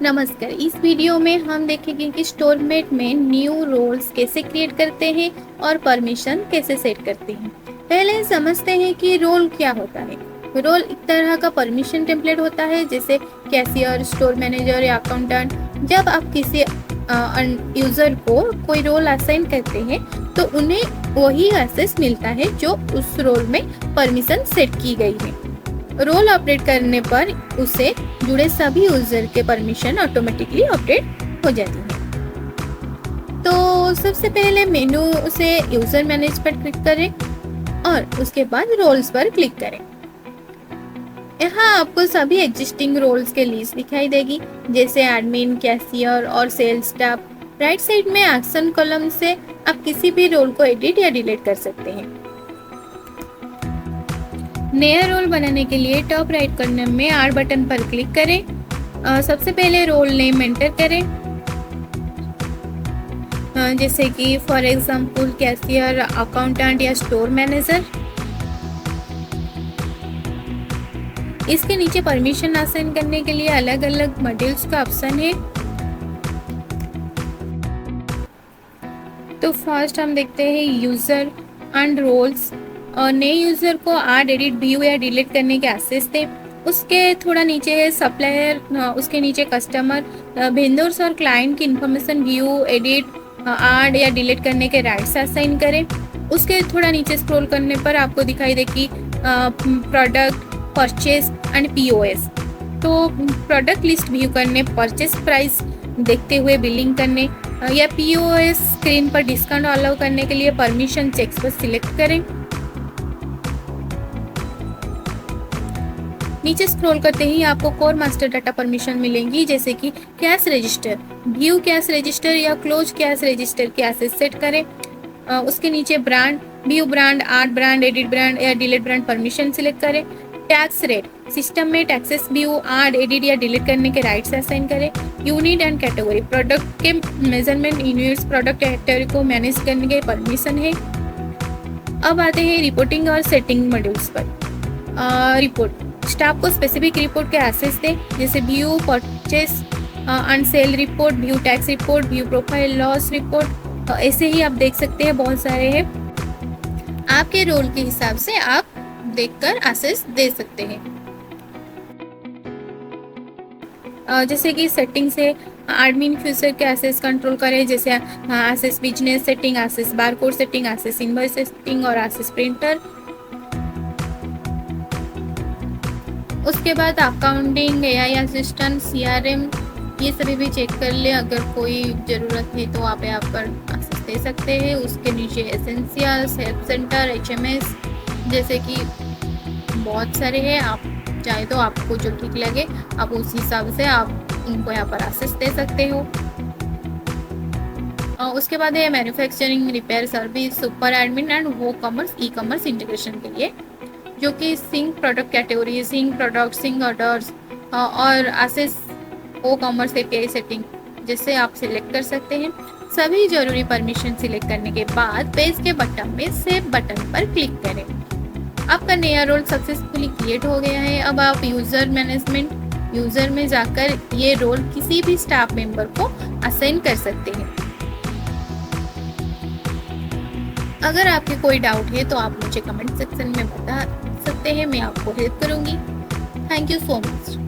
नमस्कार। इस वीडियो में हम देखेंगे कि स्टोरमेट में न्यू रोल्स कैसे क्रिएट करते हैं और परमिशन कैसे सेट करते हैं। पहले समझते हैं कि रोल क्या होता है। रोल एक तरह का परमिशन टेम्पलेट होता है, जैसे कैशियर, स्टोर मैनेजर या अकाउंटेंट। जब आप किसी यूजर को कोई रोल असाइन करते हैं तो उन्हें वही एक्सेस मिलता है जो उस रोल में परमिशन सेट की गई है। रोल अपडेट करने पर उसे जुड़े सभी यूजर के परमिशन ऑटोमेटिकली अपडेट हो जाती है। तो सबसे पहले मेनू से यूजर मैनेज पर क्लिक करें और उसके बाद रोल्स पर क्लिक करें। यहाँ आपको सभी एग्जिस्टिंग रोल्स के लिस्ट दिखाई देगी, जैसे एडमिन, कैशियर और सेल्स स्टाफ। राइट साइड में एक्शन कॉलम से आप किसी भी रोल को एडिट या डिलीट कर सकते हैं। नया रोल बनाने के लिए टॉप राइट कॉर्नर में आर बटन पर क्लिक करें। सबसे पहले रोल नेम एंटर करें, जैसे कि फॉर एग्जांपल कैशियर, अकाउंटेंट या स्टोर मैनेजर। इसके नीचे परमिशन असाइन करने के लिए अलग अलग मॉड्यूल्स का ऑप्शन है। तो फर्स्ट हम देखते हैं यूजर एंड रोल्स। नए यूजर को ऐड, एडिट, व्यू या डिलीट करने के एक्सेस थे। उसके थोड़ा नीचे है सप्लायर, उसके नीचे कस्टमर, वेंडर्स और क्लाइंट की इंफॉर्मेशन व्यू, एडिट, ऐड या डिलीट करने के राइट्स असाइन करें। उसके थोड़ा नीचे स्क्रॉल करने पर आपको दिखाई दे कि प्रोडक्ट, परचेज एंड पीओएस। तो प्रोडक्ट लिस्ट व्यू करने, परचेज प्राइस देखते हुए बिलिंग करने या पीओएस स्क्रीन पर डिस्काउंट अलाउ करने के लिए परमिशन चेक्स पर सिलेक्ट करें। नीचे स्क्रॉल करते ही आपको कोर मास्टर डाटा परमिशन मिलेंगी, जैसे कि cash register, view cash register या क्लोज कैश रजिस्टर के एक्सेस सेट करें। उसके नीचे brand, view brand, add brand, edit brand या डिलीट ब्रांड परमिशन सिलेक्ट करें। टैक्स रेट, सिस्टम में टैक्सेस व्यू, ऐड, एडिट या डिलीट करने के राइट्स असाइन करें। यूनिट एंड कैटेगरी, प्रोडक्ट के मेजरमेंट यूनिट्स, प्रोडक्ट कैटेगरी को मैनेज करने के परमिशन है। अब आते हैं रिपोर्टिंग और सेटिंग मॉड्यूल्स पर। रिपोर्ट, स्टाफ को स्पेसिफिक रिपोर्ट के एक्सेस दें, जैसे view purchase and sale report, view tax report, view profile loss report. ऐसे ही आप देख सकते हैं, बहुत सारे हैं। आपके रोल के हिसाब से आप देखकर एक्सेस दे सकते हैं। जैसे कि सेटिंग से एडमिन फ्यूचर के एक्सेस कंट्रोल करें, जैसे access business setting, access barcode setting, access invoice setting और एक्सेस प्रिंटर। उसके बाद अकाउंटिंग, एआई असिस्टेंट, सीआरएम, ये सभी भी चेक कर ले। अगर कोई ज़रूरत है तो आप यहाँ पर एक्सेस दे सकते हैं। उसके नीचे एसेंशियल्स, हेल्प सेंटर, एचएमएस, जैसे कि बहुत सारे हैं। आप चाहे तो आपको जो ठीक लगे आप उस हिसाब से आप उनको यहाँ पर एक्सेस दे सकते हो। उसके बाद है manufacturing, repair service, super admin and WooCommerce, e commerce integration के लिए, जो कि sync product category, sync product, sync orders और access WooCommerce API setting जैसे आप सिलेक्ट कर सकते हैं। सभी जरूरी परमिशन सिलेक्ट करने के बाद पेज के बटन में सेव बटन पर क्लिक करें। आपका नया रोल सक्सेसफुली क्रिएट हो गया है। अब आप यूजर मैनेजमेंट यूजर में जाकर ये रोल किसी भी स्टाफ मेंबर को असाइन कर सकते हैं। अगर आपके कोई डाउट है तो आप मुझे कमेंट सेक्शन में बता सकते हैं, मैं आपको हेल्प करूंगी। Thank you so much.